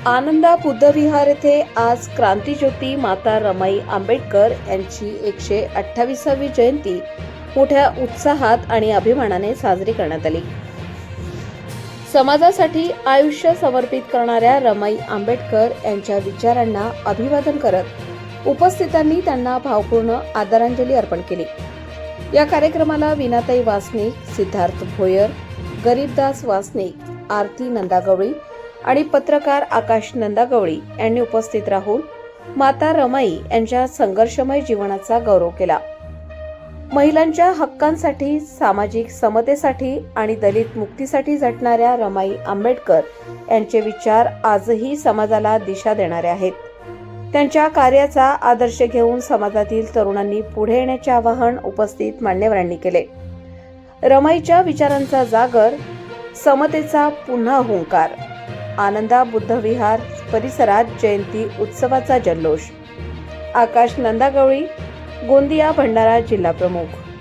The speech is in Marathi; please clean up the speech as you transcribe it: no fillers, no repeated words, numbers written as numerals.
आनंदा बुद्धविहार येथे आज क्रांतीज्योती माता रमाई आंबेडकर यांची 128वी जयंती मोठ्या उत्साहात आणि अभिमानाने साजरी करण्यात आली. समाजासाठी आयुष्य समर्पित करणाऱ्या रमाई आंबेडकर यांच्या विचारांना अभिवादन करत उपस्थितांनी त्यांना भावपूर्ण आदरांजली अर्पण केली. या कार्यक्रमाला विनाताई वासनिक, सिद्धार्थ भोयर, गरीबदास वासनिक, आरती नंदागवळी आणि पत्रकार आकाश नंदागवळी यांनी उपस्थित राहून माता रमाई यांच्या संघर्षमय जीवनाचा गौरव केला. महिलांच्या हक्कांसाठी, सामाजिक समतेसाठी आणि दलित मुक्तीसाठी झटणाऱ्या रमाई आंबेडकर यांचे विचार आजही समाजाला दिशा देणारे आहेत. त्यांच्या कार्याचा आदर्श घेऊन समाजातील तरुणांनी पुढे येण्याचे आवाहन उपस्थित मान्यवरांनी केले. रमाईच्या विचारांचा जागर, समतेचा पुन्हा हुंकार. आनंदा बुद्धविहार परिसरात जयंती उत्सवाचा जल्लोष. आकाश नंदागवळी, गोंदिया भंडारा जिल्हा प्रमुख.